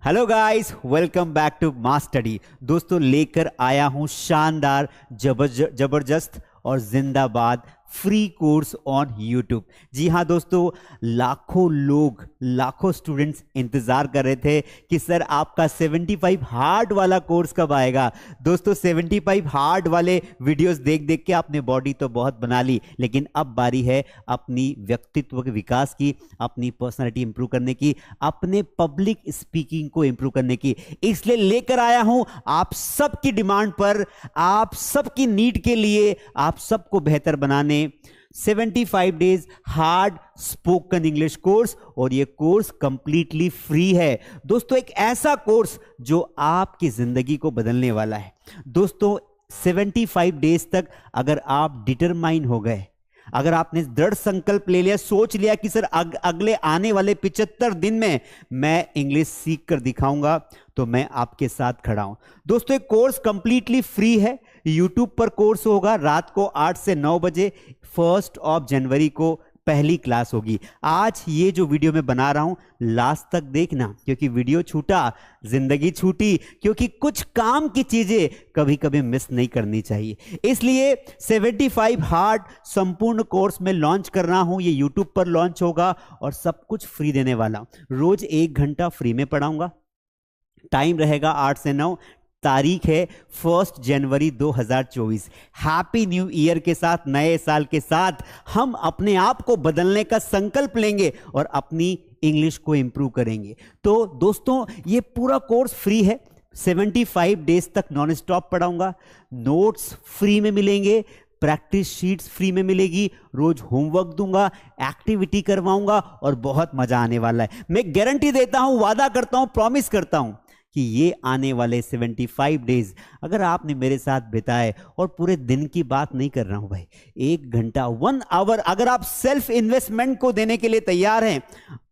Hello guys, welcome back to mass study. दोस्तों, लेकर आया हूं शानदार जबरदस्त और जिंदाबाद फ्री कोर्स ऑन यूट्यूब। जी हाँ दोस्तों, लाखों लोग, लाखों स्टूडेंट्स इंतजार कर रहे थे कि सर आपका 75 हार्ड वाला कोर्स कब आएगा। दोस्तों, 75 हार्ड वाले वीडियोस देख देख के आपने बॉडी तो बहुत बना ली, लेकिन अब बारी है अपनी व्यक्तित्व के विकास की, अपनी पर्सनालिटी इंप्रूव करने की, अपने पब्लिक स्पीकिंग को इंप्रूव करने की। इसलिए लेकर आया हूं आप सबकी डिमांड पर, आप सबकी नीड के लिए, आप सबको बेहतर बनाने 75 days hard spoken English course. और यह कोर्स कंप्लीटली फ्री है दोस्तों, एक ऐसा कोर्स जो आपकी जिंदगी को बदलने वाला है। दोस्तों, 75 डेज तक अगर आप डिटरमाइन हो गए, अगर आपने दृढ़ संकल्प ले लिया, सोच लिया कि सर अगले आने वाले 75 दिन में मैं इंग्लिश सीख कर दिखाऊंगा, तो मैं आपके साथ खड़ा हूं। दोस्तों, एक कोर्स कंप्लीटली फ्री है, यूट्यूब पर कोर्स होगा रात को 8 से 9 बजे। 1 जनवरी को पहली क्लास होगी। आज ये जो वीडियो मैं बना रहा हूं, लास्ट तक देखना, क्योंकि वीडियो छूटा जिंदगी छूटी, क्योंकि कुछ काम की चीजें कभी कभी मिस नहीं करनी चाहिए। इसलिए 75 हार्ड संपूर्ण कोर्स में लॉन्च कर रहा हूं। ये यूट्यूब पर लॉन्च होगा और सब कुछ फ्री देने वाला हूं। रोज 1 घंटा फ्री में पढ़ाऊंगा। टाइम रहेगा 8 से 9। तारीख है 1 जनवरी 2024। हैप्पी न्यू ईयर के साथ, नए साल के साथ हम अपने आप को बदलने का संकल्प लेंगे और अपनी इंग्लिश को इंप्रूव करेंगे। तो दोस्तों, ये पूरा कोर्स फ्री है। 75 डेज तक नॉन स्टॉप पढ़ाऊंगा। नोट्स फ्री में मिलेंगे, प्रैक्टिस शीट्स फ्री में मिलेगी, रोज होमवर्क दूंगा, एक्टिविटी करवाऊंगा और बहुत मजा आने वाला है। मैं गारंटी देता हूं, वादा करता हूं, प्रॉमिस करता हूं कि ये आने वाले 75 डेज अगर आपने मेरे साथ बिताए, और पूरे दिन की बात नहीं कर रहा हूं भाई, 1 घंटा 1 आवर अगर आप सेल्फ इन्वेस्टमेंट को देने के लिए तैयार हैं,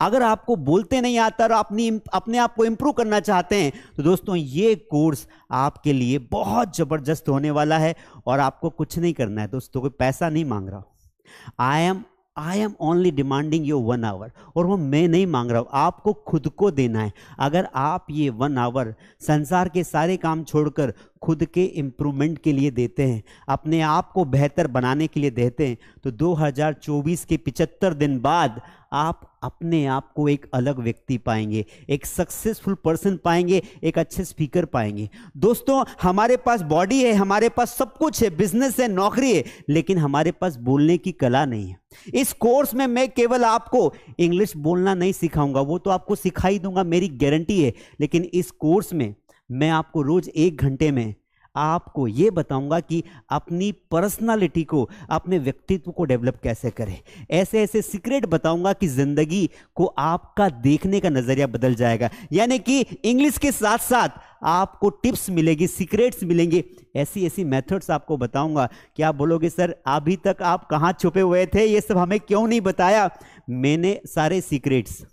अगर आपको बोलते नहीं आता और अपने आप को इंप्रूव करना चाहते हैं, तो दोस्तों ये कोर्स आपके लिए बहुत जबरदस्त होने वाला है। और आपको कुछ नहीं करना है दोस्तों, कोई पैसा नहीं मांग रहा। I am only demanding your 1 hour, और वो मैं नहीं मांग रहा हूं, आपको खुद को देना है। अगर आप ये 1 आवर संसार के सारे काम छोड़कर खुद के इंप्रूवमेंट के लिए देते हैं, अपने आप को बेहतर बनाने के लिए देते हैं, तो 2024 के 75 दिन बाद आप अपने आप को एक अलग व्यक्ति पाएंगे, एक सक्सेसफुल पर्सन पाएंगे, एक अच्छे स्पीकर पाएंगे। दोस्तों, हमारे पास बॉडी है, हमारे पास सब कुछ है, बिजनेस है, नौकरी है, लेकिन हमारे पास बोलने की कला नहीं है। इस कोर्स में मैं केवल आपको इंग्लिश बोलना नहीं सिखाऊंगा, वो तो आपको सिखा ही दूंगा, मेरी गारंटी है। लेकिन इस कोर्स में मैं आपको रोज 1 घंटे में आपको यह बताऊंगा कि अपनी पर्सनालिटी को, अपने व्यक्तित्व को डेवलप कैसे करें। ऐसे ऐसे सीक्रेट बताऊंगा कि जिंदगी को आपका देखने का नजरिया बदल जाएगा। यानी कि इंग्लिश के साथ साथ आपको टिप्स मिलेगी, सीक्रेट्स मिलेंगे, ऐसी ऐसी मेथड्स आपको बताऊंगा कि आप बोलोगे सर अभी तक आप कहां छुपे हुए थे, ये सब हमें क्यों नहीं बताया। मैंने सारे सीक्रेट्स,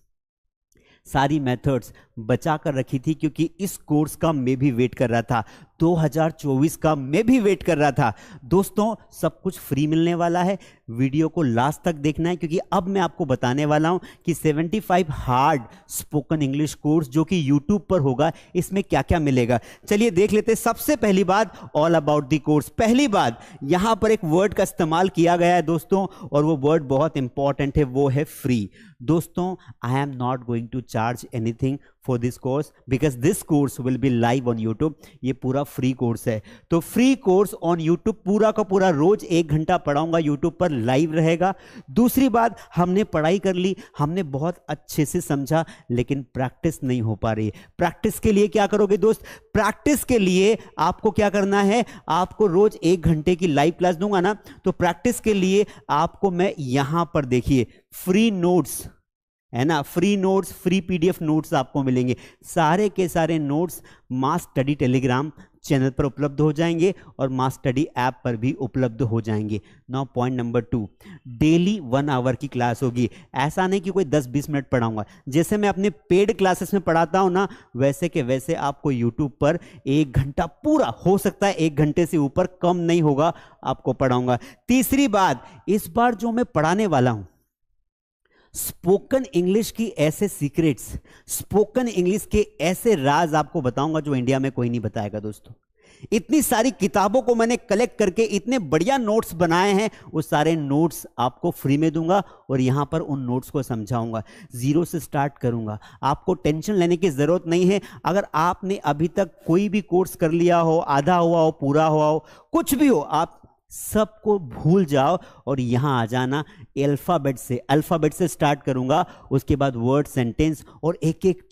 सारी मेथड्स बचा कर रखी थी, क्योंकि इस कोर्स का मैं भी वेट कर रहा था, 2024 का मैं भी वेट कर रहा था। दोस्तों, सब कुछ फ्री मिलने वाला है, वीडियो को लास्ट तक देखना है, क्योंकि अब मैं आपको बताने वाला हूं कि 75 हार्ड स्पोकन इंग्लिश कोर्स जो कि यूट्यूब पर होगा, इसमें क्या क्या मिलेगा। चलिए देख लेते हैं। सबसे पहली बात, ऑल अबाउट द कोर्स। पहली बात, यहां पर एक वर्ड का इस्तेमाल किया गया है दोस्तों, और वो वर्ड बहुत इंपॉर्टेंट है, वो है फ्री। दोस्तों, I am not going to charge anything for this course because this course will be live on YouTube। ये पूरा फ्री कोर्स है, तो फ्री कोर्स ऑन YouTube पूरा का पूरा रोज 1 घंटा पढ़ाऊंगा, YouTube पर लाइव रहेगा। दूसरी बात, हमने पढ़ाई कर ली, हमने बहुत अच्छे से समझा, लेकिन प्रैक्टिस नहीं हो पा रही। प्रैक्टिस के लिए क्या करोगे दोस्त? प्रैक्टिस के लिए आपको क्या करना है, आपको रोज 1 घंटे की लाइव क्लास दूंगा ना, तो प्रैक्टिस के लिए आपको मैं यहां पर देखिए फ्री नोट्स है ना, free notes, free PDF notes आपको मिलेंगे। सारे के सारे नोट्स मास स्टडी टेलीग्राम चैनल पर उपलब्ध हो जाएंगे और मास स्टडी ऐप पर भी उपलब्ध हो जाएंगे। Now point number 2, daily 1 hour की क्लास होगी। ऐसा नहीं कि कोई 10-20 मिनट पढ़ाऊंगा, जैसे मैं अपने पेड क्लासेस में पढ़ाता हूं ना, वैसे के वैसे आपको यूट्यूब पर 1 घंटा पूरा, हो सकता है 1 घंटे से ऊपर, कम नहीं होगा, आपको पढ़ाऊंगा। तीसरी बात, इस बार जो मैं पढ़ाने वाला हूं स्पोकन इंग्लिश की ऐसे सीक्रेट्स, स्पोकन इंग्लिश के ऐसे राज आपको बताऊंगा जो इंडिया में कोई नहीं बताएगा दोस्तों। इतनी सारी किताबों को मैंने कलेक्ट करके इतने बढ़िया नोट्स बनाए हैं, वो सारे नोट्स आपको फ्री में दूंगा और यहां पर उन नोट्स को समझाऊंगा, जीरो से स्टार्ट करूंगा। आपको टेंशन लेने की जरूरत नहीं है। अगर आपने अभी तक कोई भी कोर्स कर लिया हो, आधा हुआ हो, पूरा हुआ हो, कुछ भी हो, आप सबको भूल जाओ और यहां आ जाना। अल्फाबेट से स्टार्ट करूंगा, उसके बाद वर्ड, सेंटेंस और एक एक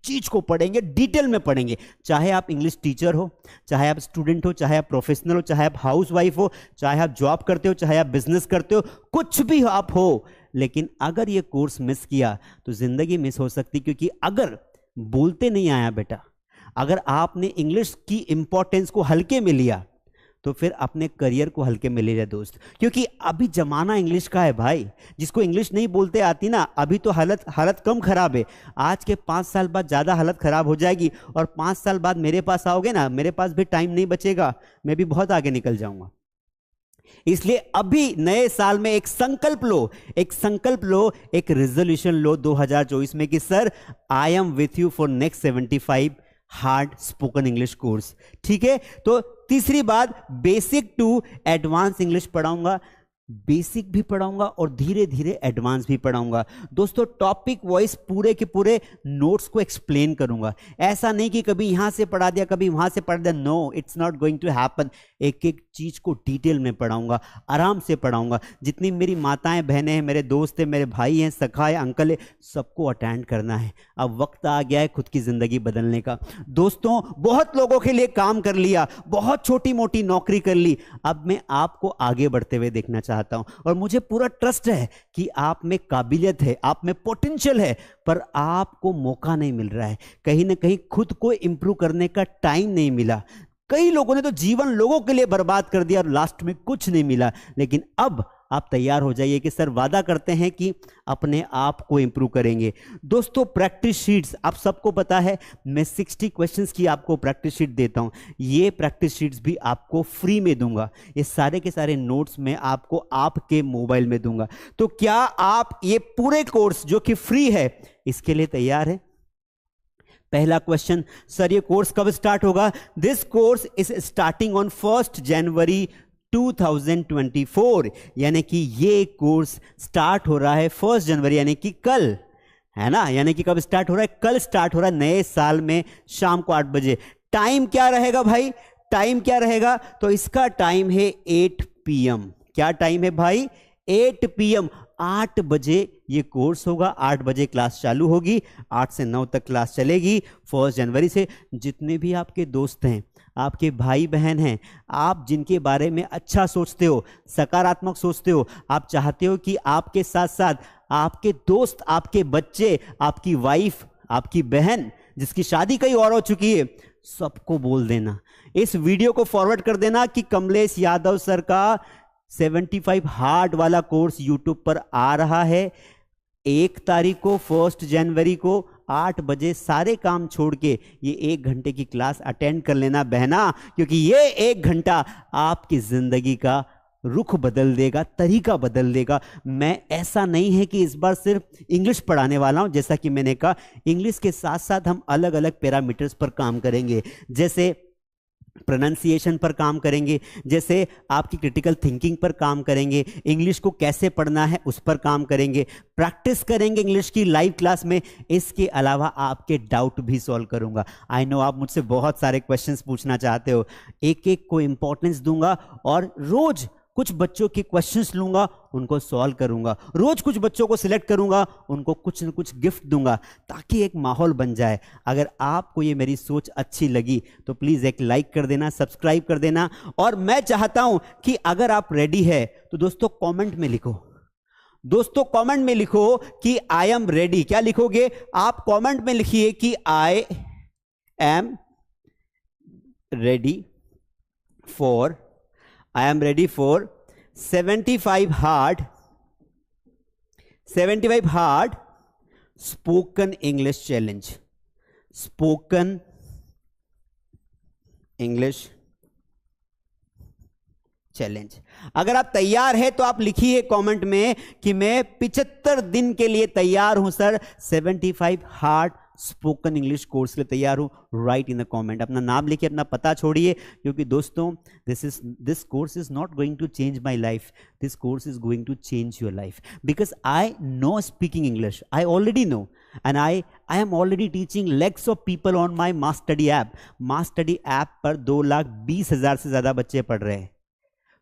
चीज को पढ़ेंगे, डिटेल में पढ़ेंगे। चाहे आप इंग्लिश टीचर हो, चाहे आप स्टूडेंट हो, चाहे आप प्रोफेशनल हो, चाहे आप हाउस वाइफ हो, चाहे आप जॉब करते हो, चाहे आप बिजनेस करते हो, कुछ भी आप हो, लेकिन अगर ये कोर्स मिस किया तो जिंदगी मिस हो सकती। क्योंकि अगर बोलते नहीं आया बेटा, अगर आपने इंग्लिश की इंपॉर्टेंस को हल्के में लिया, तो फिर अपने करियर को हल्के में ले जाए दोस्त। क्योंकि अभी जमाना इंग्लिश का है भाई। जिसको इंग्लिश नहीं बोलते आती ना, अभी तो हालत कम खराब है। आज के 5 साल बाद ज़्यादा हालत खराब हो जाएगी। और 5 साल बाद मेरे पास आओगे ना, मेरे पास भी टाइम नहीं बचेगा, मैं भी बहुत आगे निकल जाऊंगा। इसलिए अभी नए साल में एक संकल्प लो, एक रेजोल्यूशन लो 2024 में कि sir, I am with you for next 75 hard spoken English course. ठीक है, तो तीसरी बात, बेसिक टू एडवांस इंग्लिश पढ़ाऊंगा। बेसिक भी पढ़ाऊंगा और धीरे धीरे एडवांस भी पढ़ाऊंगा दोस्तों। टॉपिक वाइज पूरे के पूरे नोट्स को एक्सप्लेन करूंगा। ऐसा नहीं कि कभी यहां से पढ़ा दिया, कभी वहां से पढ़ा दिया। No, it's not going to happen. एक एक चीज को डिटेल में पढ़ाऊंगा, आराम से पढ़ाऊंगा। जितनी मेरी माताएं, बहनें हैं, मेरे दोस्त हैं, मेरे भाई हैं, सखा है, अंकल है, सबको अटेंड करना है। अब वक्त आ गया है खुद की जिंदगी बदलने का दोस्तों। बहुत लोगों के लिए काम कर लिया, बहुत छोटी मोटी नौकरी कर ली, अब मैं आपको आगे बढ़ते हुए देखना चाहता हूं। और मुझे पूरा ट्रस्ट है कि आप में काबिलियत है, आप में पोटेंशियल है, पर आपको मौका नहीं मिल रहा है। कहीं ना कहीं खुद को इंप्रूव करने का टाइम नहीं मिला। कई लोगों ने तो जीवन लोगों के लिए बर्बाद कर दिया और लास्ट में कुछ नहीं मिला। लेकिन अब आप तैयार हो जाइए कि सर, वादा करते हैं कि अपने आप को इंप्रूव करेंगे। दोस्तों, प्रैक्टिस शीट्स आप सबको पता है, मैं 60 क्वेश्चंस की आपको प्रैक्टिस शीट देता हूं। ये प्रैक्टिस शीट्स भी आपको फ्री में दूंगा। ये सारे के सारे नोट्स मैं आपको आपके मोबाइल में दूंगा। तो क्या आप ये पूरे कोर्स जो कि फ्री है, इसके लिए तैयार है? पहला क्वेश्चन, सर ये कोर्स कब स्टार्ट होगा? This course is starting on 1 जनवरी 2024। यानी कि ये कोर्स स्टार्ट हो रहा है 1 जनवरी, यानी कि कल, है ना। यानी कि कब स्टार्ट हो रहा है? कल स्टार्ट हो रहा है, नए साल में शाम को 8 बजे। टाइम क्या रहेगा भाई? टाइम क्या रहेगा? तो इसका टाइम है 8 PM। क्या टाइम है भाई? 8 PM। 8 बजे ये कोर्स होगा, 8 बजे क्लास चालू होगी, 8 से 9 तक क्लास चलेगी 1 जनवरी से। जितने भी आपके दोस्त हैं, आपके भाई बहन हैं, आप जिनके बारे में अच्छा सोचते हो, सकारात्मक सोचते हो, आप चाहते हो कि आपके साथ साथ आपके दोस्त, आपके बच्चे, आपकी वाइफ, आपकी बहन जिसकी शादी कहीं और हो चुकी है, सबको बोल देना, इस वीडियो को फॉरवर्ड कर देना कि कमलेश यादव सर का 75 हार्ड वाला कोर्स यूट्यूब पर आ रहा है 1 तारीख को, 1 जनवरी को 8 बजे। सारे काम छोड़ के ये 1 घंटे की क्लास अटेंड कर लेना बहना, क्योंकि ये 1 घंटा आपकी जिंदगी का रुख बदल देगा, तरीका बदल देगा। मैं ऐसा नहीं है कि इस बार सिर्फ इंग्लिश पढ़ाने वाला हूं। जैसा कि मैंने कहा, इंग्लिश के साथ साथ हम अलग अलग पैरामीटर्स पर काम करेंगे। जैसे प्रोनाउंसिएशन पर काम करेंगे, जैसे आपकी क्रिटिकल थिंकिंग पर काम करेंगे, इंग्लिश को कैसे पढ़ना है उस पर काम करेंगे, प्रैक्टिस करेंगे इंग्लिश की लाइव क्लास में। इसके अलावा आपके डाउट भी सॉल्व करूंगा। आई नो आप मुझसे बहुत सारे क्वेश्चंस पूछना चाहते हो, एक एक को इंपॉर्टेंस दूंगा और रोज कुछ बच्चों के क्वेश्चंस लूंगा, उनको सॉल्व करूंगा। रोज कुछ बच्चों को सिलेक्ट करूंगा, उनको कुछ न कुछ गिफ्ट दूंगा, ताकि एक माहौल बन जाए। अगर आपको ये मेरी सोच अच्छी लगी तो प्लीज एक लाइक कर देना, सब्सक्राइब कर देना। और मैं चाहता हूं कि अगर आप रेडी है तो दोस्तों कमेंट में लिखो, दोस्तों कमेंट में लिखो कि आई एम रेडी। क्या लिखोगे आप? कमेंट में लिखिए कि I am ready for 75 hard spoken English challenge. Spoken English challenge. अगर आप तैयार हैं तो आप लिखिए कमेंट में कि मैं 75 दिन के लिए तैयार हूं sir, 75 hard spoken English course के लिए तैयार हूं। राइट इन द कमेंट, अपना नाम लिखिए, अपना पता छोड़िए, क्योंकि दोस्तों this course is not going to change my life, this course is going to change your life, because I know speaking English, I already know, and I am already teaching lakhs of people on my mass study app. Mass study app पर 2,20,000 से ज्यादा बच्चे पढ़ रहे हैं,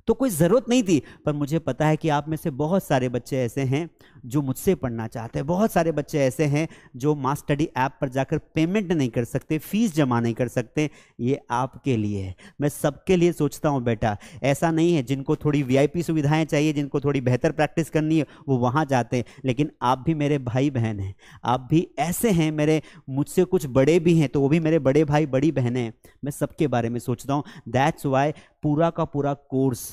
तो कोई ज़रूरत नहीं थी। पर मुझे पता है कि आप में से बहुत सारे बच्चे ऐसे हैं जो मुझसे पढ़ना चाहते हैं, बहुत सारे बच्चे ऐसे हैं जो मास स्टडी ऐप पर जाकर पेमेंट नहीं कर सकते, फीस जमा नहीं कर सकते। ये आपके लिए है, मैं सबके लिए सोचता हूँ बेटा। ऐसा नहीं है जिनको थोड़ी वीआईपी सुविधाएं चाहिए, जिनको थोड़ी बेहतर प्रैक्टिस करनी है, वो वहाँ जाते हैं, लेकिन आप भी मेरे भाई बहन हैं, आप भी ऐसे हैं, मेरे मुझसे कुछ बड़े भी हैं तो वो भी मेरे बड़े भाई बड़ी बहनें हैं। मैं सबके बारे में सोचता हूँ। दैट्स वाई पूरा का पूरा कोर्स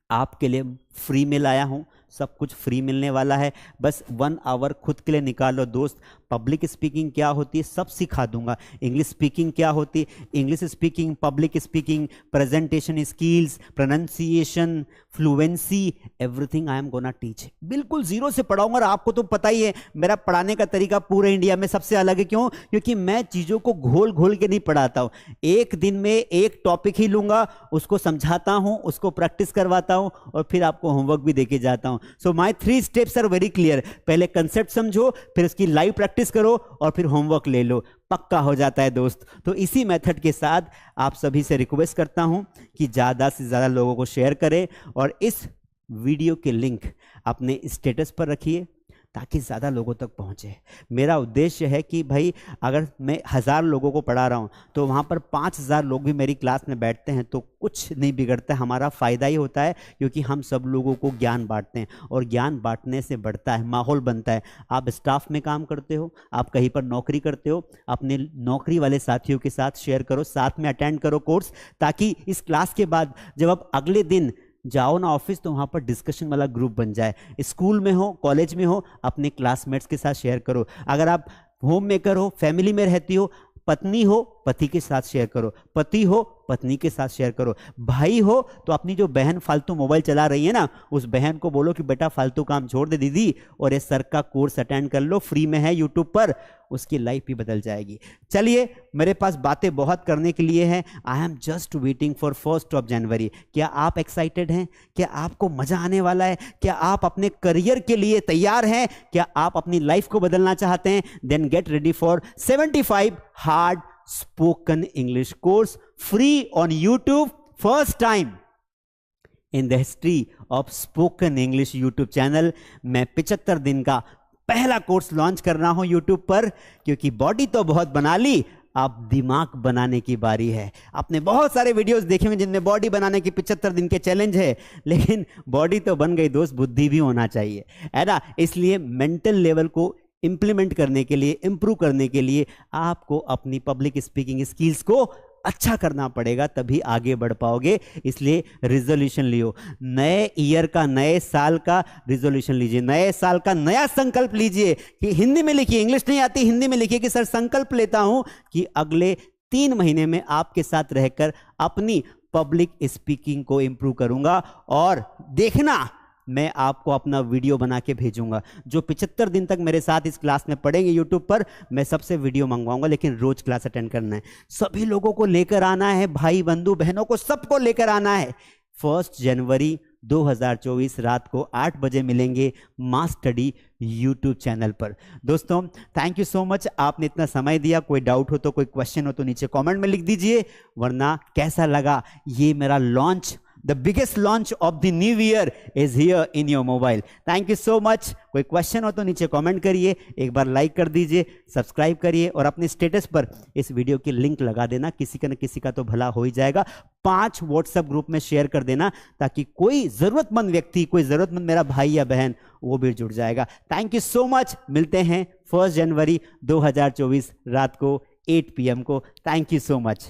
आपके लिए फ्री में लाया हूं, सब कुछ फ्री मिलने वाला है। बस 1 आवर खुद के लिए निकालो दोस्त। पब्लिक स्पीकिंग क्या होती है सब सिखा दूंगा, इंग्लिश स्पीकिंग क्या होती है, English speaking, public speaking, presentation skills, pronunciation, fluency, everything I am gonna teach. बिल्कुल जीरो से पढ़ाऊंगा। और आपको तो पता ही है मेरा पढ़ाने का तरीका पूरे इंडिया में सबसे अलग है। क्यों? क्योंकि मैं चीज़ों को घोल घोल के नहीं पढ़ाता हूँ। एक दिन में एक टॉपिक ही लूंगा, उसको समझाता हूँ, उसको प्रैक्टिस करवाता हूँ और फिर आपको होमवर्क भी देके जाता हूँ। सो माई 3 स्टेप्स आर वेरी क्लियर। पहले कंसेप्ट समझो, फिर उसकी लाइव प्रैक्टिस करो और फिर होमवर्क ले लो, पक्का हो जाता है दोस्त। तो इसी मेथड के साथ आप सभी से रिक्वेस्ट करता हूं कि ज्यादा से ज्यादा लोगों को शेयर करें और इस वीडियो के लिंक अपने स्टेटस पर रखिए ताकि ज़्यादा लोगों तक पहुँचे। मेरा उद्देश्य है कि भाई अगर मैं 1000 लोगों को पढ़ा रहा हूँ तो वहाँ पर 5000 लोग भी मेरी क्लास में बैठते हैं तो कुछ नहीं बिगड़ता, हमारा फ़ायदा ही होता है, क्योंकि हम सब लोगों को ज्ञान बांटते हैं और ज्ञान बांटने से बढ़ता है, माहौल बनता है। आप स्टाफ में काम करते हो, आप कहीं पर नौकरी करते हो, अपने नौकरी वाले साथियों के साथ शेयर करो, साथ में अटेंड करो कोर्स, ताकि इस क्लास के बाद जब आप अगले दिन जाओ ना ऑफिस तो वहाँ पर डिस्कशन वाला ग्रुप बन जाए। स्कूल में हो, कॉलेज में हो, अपने क्लासमेट्स के साथ शेयर करो। अगर आप होम मेकर हो, फैमिली में रहती हो, पत्नी हो पति के साथ शेयर करो, पति हो पत्नी के साथ शेयर करो, भाई हो तो अपनी जो बहन फालतू मोबाइल चला रही है ना, उस बहन को बोलो कि बेटा फालतू काम छोड़ दे दीदी और ये सर का कोर्स अटेंड कर लो, फ्री में है यूट्यूब पर, उसकी लाइफ भी बदल जाएगी। चलिए, मेरे पास बातें बहुत करने के लिए हैं। I am just waiting for 1 जनवरी। क्या आप एक्साइटेड हैं? क्या आपको मजा आने वाला है? क्या आप अपने करियर के लिए तैयार हैं? क्या आप अपनी लाइफ को बदलना चाहते हैं? Then get ready for 75 hard spoken English course free on YouTube, first time in the history of spoken English YouTube channel. मैं 75 दिन का पहला कोर्स लॉन्च कर रहा हूं यूट्यूब पर, क्योंकि बॉडी तो बहुत बना ली, अब दिमाग बनाने की बारी है। आपने बहुत सारे वीडियोस देखे होंगे जिनमें बॉडी बनाने की 75 दिन के चैलेंज है, लेकिन बॉडी तो बन गई दोस्त, बुद्धि भी होना चाहिए, है ना। इसलिए मेंटल लेवल को इंप्लीमेंट करने के लिए, इंप्रूव करने के लिए आपको अपनी पब्लिक स्पीकिंग स्किल्स को अच्छा करना पड़ेगा, तभी आगे बढ़ पाओगे। इसलिए रिजोल्यूशन लियो, नए ईयर का, नए साल का रिजोल्यूशन लीजिए, नए साल का नया संकल्प लीजिए। कि हिंदी में लिखिए, इंग्लिश नहीं आती, हिंदी में लिखिए कि सर संकल्प लेता हूं कि अगले 3 महीने में आपके साथ रहकर अपनी पब्लिक स्पीकिंग को इंप्रूव करूंगा। और देखना, मैं आपको अपना वीडियो बना के भेजूंगा। जो 75 दिन तक मेरे साथ इस क्लास में पढ़ेंगे यूट्यूब पर, मैं सबसे वीडियो मंगवाऊंगा, लेकिन रोज क्लास अटेंड करना है। सभी लोगों को लेकर आना है, भाई बंधु बहनों को सबको लेकर आना है। 1 जनवरी 2024 रात को 8 बजे मिलेंगे मास स्टडी यूट्यूब चैनल पर। दोस्तों थैंक यू सो मच, आपने इतना समय दिया। कोई डाउट हो तो, कोई क्वेश्चन हो तो नीचे कमेंट में लिख दीजिए, वरना कैसा लगा ये मेरा launch? The biggest launch of the new year is here in your mobile. Thank you so much. कोई क्वेश्चन हो तो नीचे कमेंट करिए, एक बार लाइक कर दीजिए, सब्सक्राइब करिए और अपने स्टेटस पर इस वीडियो की लिंक लगा देना। किसी का न किसी का तो भला हो ही जाएगा। 5 व्हाट्सएप ग्रुप में शेयर कर देना ताकि कोई जरूरतमंद व्यक्ति, कोई जरूरतमंद मेरा भाई या बहन, वो भी जुड़ जाएगा। Thank you so much. मिलते हैं 1 जनवरी 2024 रात को 8 PM को। Thank you so much.